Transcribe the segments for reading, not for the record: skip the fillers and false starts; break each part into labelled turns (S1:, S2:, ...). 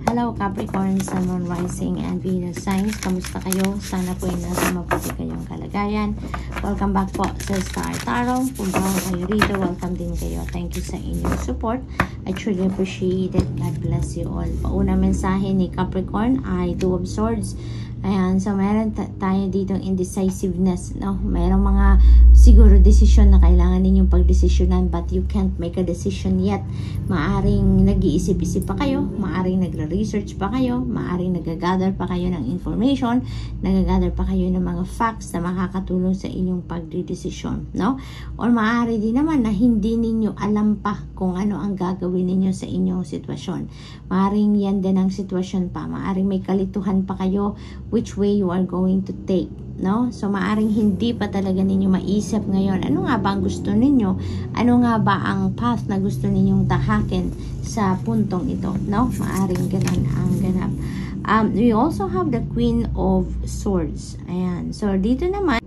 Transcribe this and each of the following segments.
S1: Hello Capricorn, Sun, Moon, Rising, and Venus signs. Kamusta kayo? Sana po ay nasa mabuti kayong kalagayan. Welcome back po sa Star Tarot. Kung bago kayo rito, welcome din kayo. Thank you sa inyong support. I truly appreciate it. God bless you all. Paunang mensahe ni Capricorn ay Two of Swords. Ayan, so meron tayo dito indecisiveness, no? Merong mga siguro decision na kailangan ninyong pagdesisyonan but you can't make a decision yet. Maaring nag-iisip-isip pa kayo, maaring nagre-research pa kayo, maaring nag-gather pa kayo ng information, nag-gather pa kayo ng mga facts na makakatulong sa inyong pagdedesisyon, no? Or maaari din naman na hindi ninyo alam pa kung ano ang gagawin ninyo sa inyong sitwasyon. Maaring yan din ang sitwasyon pa, maaring may kalituhan pa kayo which way you are going to take, no? So maaring hindi pa talaga ninyo maisip ngayon ano nga ba ang gusto ninyo, ano nga ba ang path na gusto ninyong tahakin sa puntong ito, no? Maaring ganun ang ganap. We also have the Queen of Swords. Ayan, so dito naman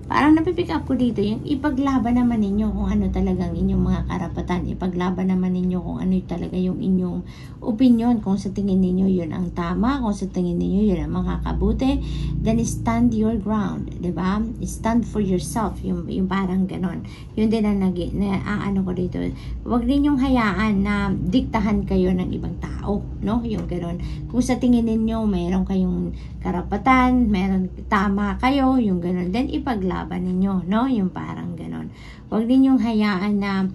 S1: parang napipick up ko dito yung ipaglaban naman ninyo kung ano talagang inyong mga karapatan. Ipaglaban naman ninyo kung ano talaga yung inyong opinion. Kung sa tingin ninyo yun ang tama, kung sa tingin ninyo yun ang makakabuti, then stand your ground, diba? Stand for yourself, yung parang ganon. Yun din ang ano ko dito. Huwag ninyong hayaan na diktahan kayo ng ibang tao, no? Yung ganon. Kung sa tingin ninyo mayroon kayong karapatan, meron tama kayo, yung ganon, then ipaglaban ninyo, no? Yung parang ganon. Huwag ninyong hayaan na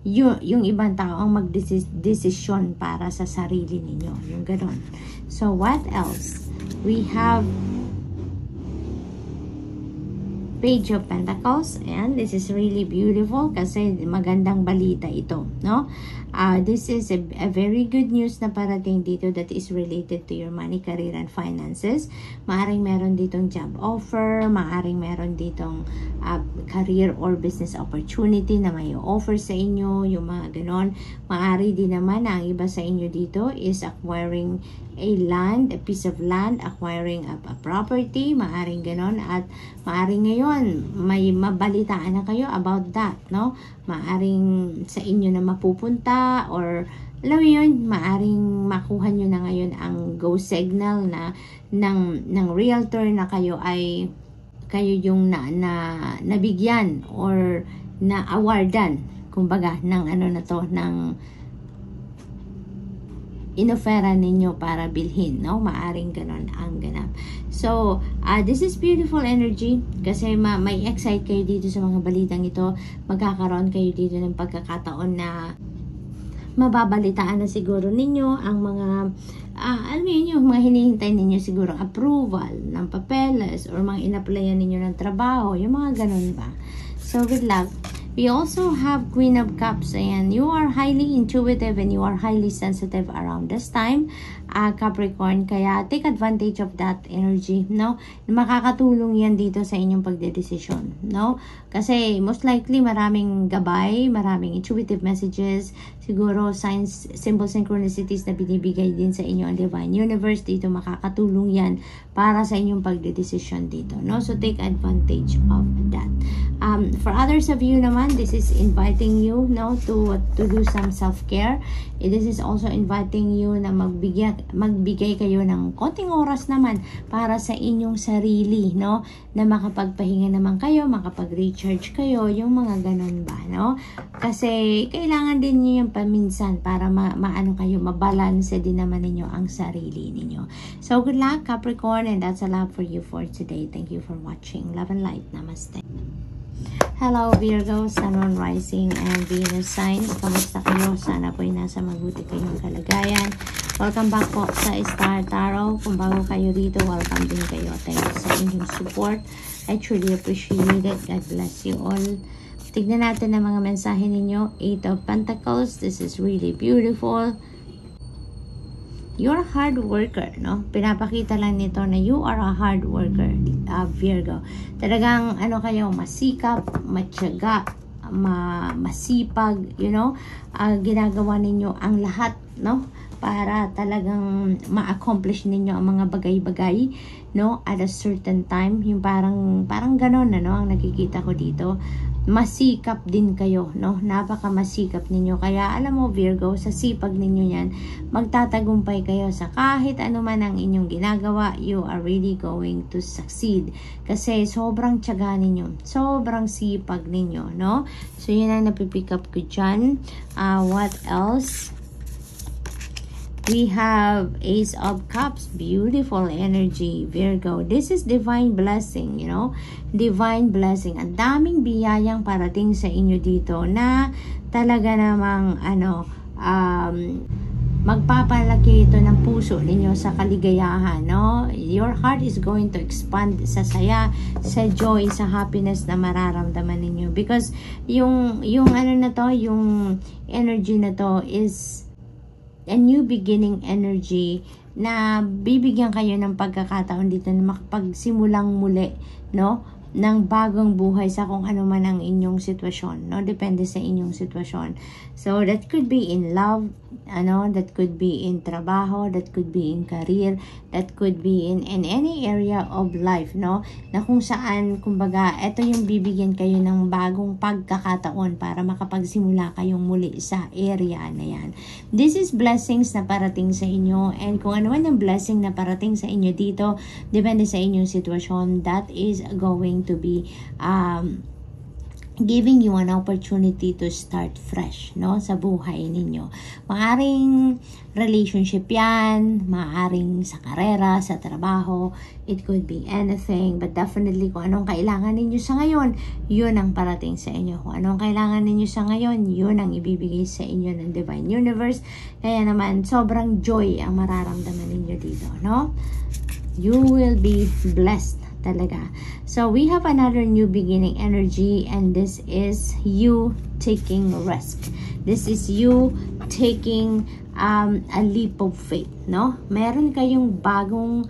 S1: yung ibang tao ang magdesisyon para sa sarili ninyo, yung ganon. So what else? We have Page of Pentacles, and this is really beautiful kasi magandang balita ito, no? This is a very good news na parating dito that is related to your money, career, and finances. Maaring meron ditong job offer, maaring meron ditong career or business opportunity na may offer sa inyo, yung mga ganon. Maari din naman na ang iba sa inyo dito is acquiring a land, a piece of land, acquiring a property, maaring ganon, at maaring ngayon may mabalitaan na kayo about that, no? Maaring sa inyo na mapupunta, or alam mo yun, maaring makuha nyo na ngayon ang go signal na ng realtor na kayo yung nabigyan or na awardan, kumbaga, ng ano na to, ng inofera ninyo para bilhin, no? Maaring ganon ang ganap. So, this is beautiful energy kasi may excite kayo dito sa mga balitang ito. Magkakaroon kayo dito ng pagkakataon na mababalitaan na siguro ninyo ang mga alam niyo, yung mga hinihintay ninyo siguro approval ng papeles or mga in-applyan ninyo ng trabaho, yung mga ganon ba. So, good luck. We also have Queen of Cups, and you are highly intuitive and you are highly sensitive around this time, Capricorn. Kaya take advantage of that energy, no? Makakatulong yan dito sa inyong pagdedesisyon, no? Kasi most likely maraming gabay, maraming intuitive messages, siguro signs, symbol, synchronicities na binibigay din sa inyo ang Divine Universe. Dito makakatulong yan para sa inyong pagdedesisyon dito, no? So take advantage of that. For others of you naman, this is inviting you, no, to do some self-care. This is also inviting you na magbigay kayo ng konting oras naman para sa inyong sarili, no, na makapagpahinga naman kayo, makapag-recharge kayo, yung mga ganun ba, no? Kasi kailangan din niyo yung paminsan para maano kayo, mabalance din naman ninyo ang sarili ninyo. So good luck, Capricorn, and that's a lot for you for today. Thank you for watching. Love and light. Namaste. Hello Virgo, Sun, Moon, Rising, and Venus signs. Kamusta kayo? Sana po ay nasa mabuti kayong kalagayan. Welcome back po sa Star Tarot. Kung bago kayo dito, welcome din kayo. Thank you sa inyong support. I truly appreciate it. God bless you all. Tignan natin ang mga mensahe ninyo. 8 of Pentacles. This is really beautiful. You're a hard worker, no? Pinapakita lang nito na you are a hard worker, Virgo. Talagang ano kayo, masikap, matyaga, masipag, you know? Ginagawa ninyo ang lahat, no? Para talagang ma-accomplish ninyo ang mga bagay-bagay, no? At a certain time, yung parang ganon, ano? Ang nakikita ko dito. masikap din kayo, no? Napaka masikap ninyo. Kaya alam mo Virgo, sa sipag ninyo yan, magtatagumpay kayo sa kahit ano man ang inyong ginagawa. You are really going to succeed. Kasi sobrang tiyaga ninyo. Sobrang sipag ninyo, no? So, yun ang napipick up ko dyan. What else? We have Ace of Cups, beautiful energy, Virgo. This is divine blessing, you know, divine blessing. Ang daming biyayang parating sa inyo dito na talaga namang, magpapalaki ito ng puso ninyo sa kaligayahan, no? Your heart is going to expand sa saya, sa joy, sa happiness na mararamdaman ninyo. Because yung energy na to is a new beginning energy na bibigyan kayo ng pagkakataon dito na makapagsimulang muli, no, ng bagong buhay sa kung ano man ang inyong sitwasyon, no, depende sa inyong sitwasyon. So that could be in love, that could be in trabaho, that could be in career, that could be in any area of life, no, na kung saan, kumbaga, ito yung bibigyan kayo ng bagong pagkakataon para makapagsimula kayong muli sa area na yan. This is blessings na parating sa inyo, and kung ano man ang blessing na parating sa inyo dito, depende sa inyong sitwasyon, that is going to be giving you an opportunity to start fresh, no, sa buhay ninyo. Maaring relationship yan, maaring sa karera, sa trabaho, it could be anything, but definitely kung anong kailangan ninyo sa ngayon, yun ang parating sa inyo. Kung anong kailangan ninyo sa ngayon, yun ang ibibigay sa inyo ng Divine Universe. Kaya naman, sobrang joy ang mararamdaman ninyo dito, no? You will be blessed talaga. So we have another new beginning energy, and this is you taking risk. This is you taking a leap of faith, no? Meron kayong bagong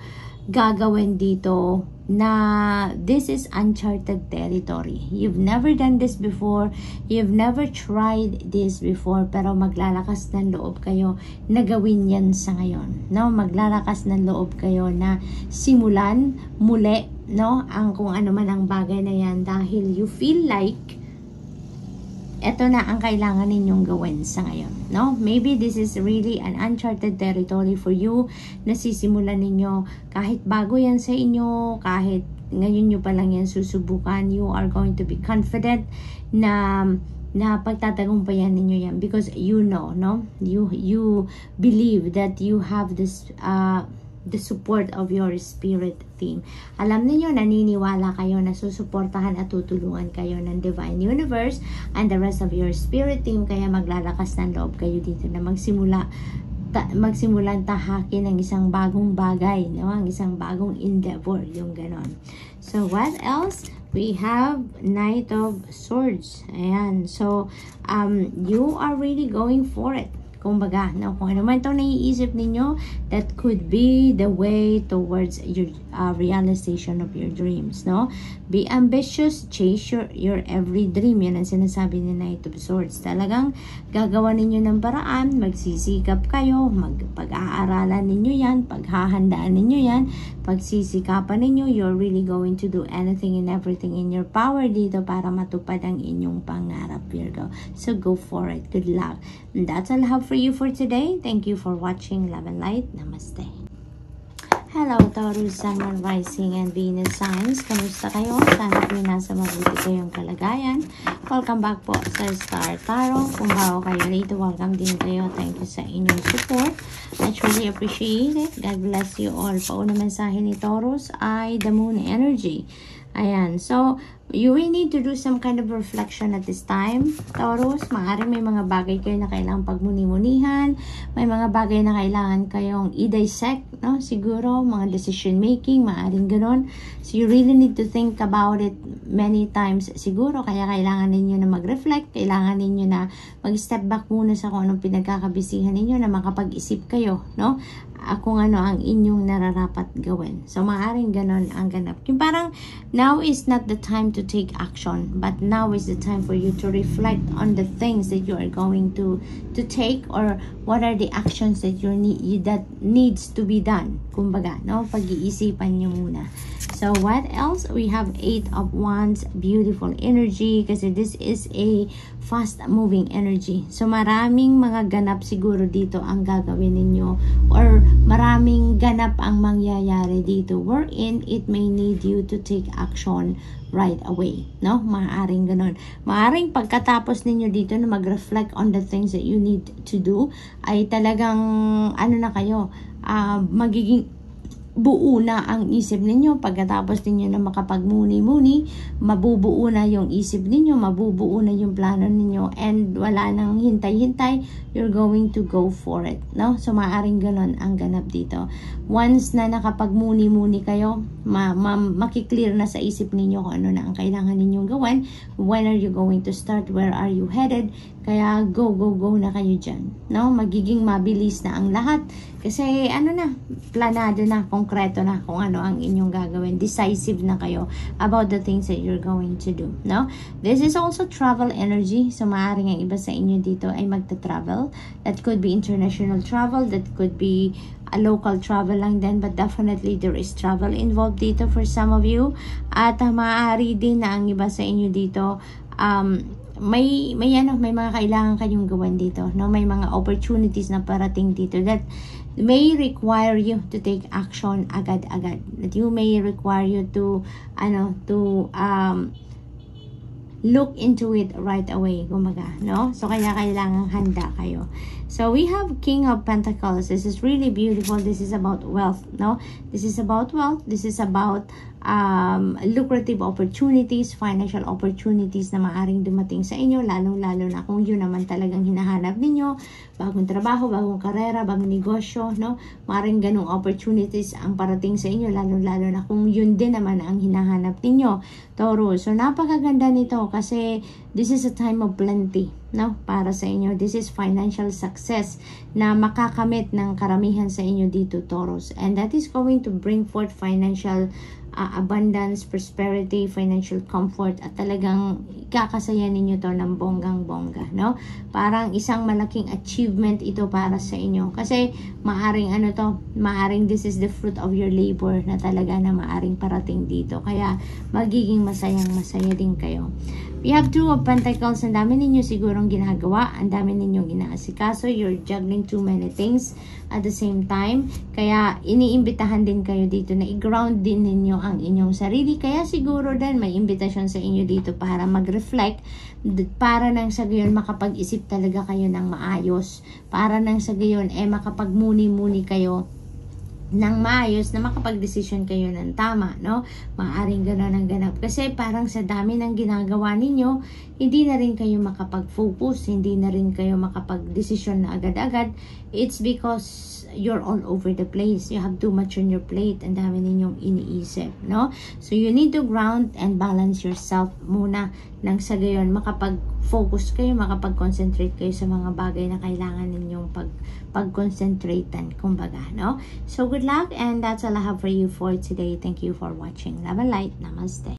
S1: gagawin dito na this is uncharted territory. You've never done this before. You've never tried this before, pero maglalakas ng loob kayo na gawin yan sa ngayon, no? Maglalakas ng loob kayo na simulan muli, no, ang kung ano man ang bagay na yan, dahil you feel like eto na ang kailangan ninyong gawin sa ngayon, no? Maybe this is really an uncharted territory for you na sisimulan ninyo kahit bago yan sa inyo, kahit ngayon nyo pa lang yan susubukan. You are going to be confident na pagtatagumpayan ninyo yan, because you know, no? You believe that you have this the support of your spirit team. Alam niyo, naniniwala kayo na susuportahan at tutulungan kayo ng Divine Universe and the rest of your spirit team, kaya maglalakas ng loob kayo dito na magsimulan tahakin ng isang bagong bagay, no? Ang isang bagong endeavor, yung ganon. So what else? We have Knight of Swords. Ayan. So you are really going for it. Kumbaga, no, kung ano man itong naiisip ninyo, that could be the way towards your realization of your dreams, no? Be ambitious, chase your every dream. Yan ang sinasabi ni Knight of Swords. Talagang gagawa ninyo ng paraan, magsisikap kayo, pag-aaralan ninyo yan, paghahandaan ninyo yan, pagsisikapan ninyo, you're really going to do anything and everything in your power dito para matupad ang inyong pangarap, Virgo. So go for it. Good luck. And that's all I have for you for today. Thank you for watching. Love and light. Namaste. Hello, Taurus, Sun, Moon, Rising, and Venus signs. Kamusta kayo? Sana po nasa mabuti kayong kalagayan. Welcome back po sa Star Tarot. Kung bago kayo rito, welcome din kayo. Thank you sa inyong support. I truly appreciate it. God bless you all. Pauna mensahe ni Taurus ay the Moon energy. Ayan. So, you will need to do some kind of reflection at this time, Taurus. Maaaring may mga bagay kayo na kailangan pagmuni-munihan. May mga bagay na kailangan kayong i-dissect, no? Siguro, mga decision making, maaaring ganon. So, you really need to think about it many times. Siguro, kaya kailangan ninyo na mag-reflect. Kailangan ninyo na mag-step back muna sa kung anong pinagkakabisihan ninyo, na makapag-isip kayo, no? Kung ano ang inyong nararapat gawin. So, maaaring ganon ang ganap. Yung parang, now is not the time to to take action, but now is the time for you to reflect on the things that you are going to take, or what are the actions that that needs to be done. Kumbaga, no? Pag-iisipan nyo muna. So what else? We have 8 of Wands, beautiful energy, kasi this is a fast moving energy. So maraming mga ganap siguro dito ang gagawin ninyo, or maraming ganap ang mangyayari dito, wherein it may need you to take action right away, no? Maaring ganun. Maaring pagkatapos ninyo dito na mag-reflect on the things that you need to do, ay talagang ano na kayo, magiging buo na ang isip ninyo. Pagkatapos ninyo na makapagmuni-muni, mabubuo na yung isip ninyo, mabubuo na yung plano ninyo, and wala nang hintay-hintay, you're going to go for it, no? So maaring ganon ang ganap dito. Once na nakapagmuni-muni kayo, makiklear na sa isip ninyo kung ano na ang kailangan ninyong gawin. When are you going to start? Where are you headed? Kaya go na kayo dyan, no? Magiging mabilis na ang lahat, kasi ano na, planado na, konkreto na kung ano ang inyong gagawin. Decisive na kayo about the things that you're going to do, no? This is also travel energy. So maaaring ang iba sa inyo dito ay magta-travel. That could be international travel, that could be a local travel lang din, but definitely there is travel involved dito for some of you. At maaari din na ang iba sa inyo dito may mga kailangan kayong gawin dito, no? May mga opportunities na parating dito that may require you to take action agad-agad, that you may require you to look into it right away, kumaga, no? So kaya kailangan handa kayo. So we have King of Pentacles. This is really beautiful. This is about wealth, no? This is about wealth. This is about lucrative opportunities, financial opportunities na maaring dumating sa inyo, lalong-lalo na kung yun naman talagang hinahanap ninyo, bagong trabaho, bagong karera, bagong negosyo, no? Maaring ganong opportunities ang parating sa inyo, lalong-lalo na kung yun din naman ang hinahanap ninyo, Taurus. So napakaganda nito kasi this is a time of plenty, no? Para sa inyo, this is financial success na makakamit ng karamihan sa inyo dito, Taurus, and that is going to bring forth financial abundance, prosperity, financial comfort, at talagang kakasaya ninyo to ng bonggang-bongga, no? Parang isang malaking achievement ito para sa inyo, kasi maaring maaring this is the fruit of your labor na talaga na maaring parating dito, kaya magiging masayang-masaya din kayo. We have 2 of Pentacles. Ang dami ninyo sigurong ginagawa, ang dami ninyong inaasikaso, you're juggling too many things at the same time, kaya iniimbitahan din kayo dito na i-ground din ninyo ang inyong sarili, kaya siguro din may invitation sa inyo dito para mag-reflect, para nang sa gayon makapag-isip talaga kayo ng maayos, para nang sa gayon makapagmuni-muni kayo ng maayos, na makapag-desisyon kayo ng tama, no? Maaring gano'n ang ganap. Kasi parang sa dami ng ginagawa ninyo, hindi na rin kayo makapag-focus, hindi na rin kayo makapag-desisyon na agad-agad. It's because you're all over the place. You have too much on your plate. Ang dami ninyong iniisip, no? So you need to ground and balance yourself muna, nang sa gayon makapag-focus kayo, makapag-concentrate kayo sa mga bagay na kailangan ninyong pag-concentratean, kumbaga, no? So good luck, and that's all I have for you for today. Thank you for watching. Love and light. Namaste.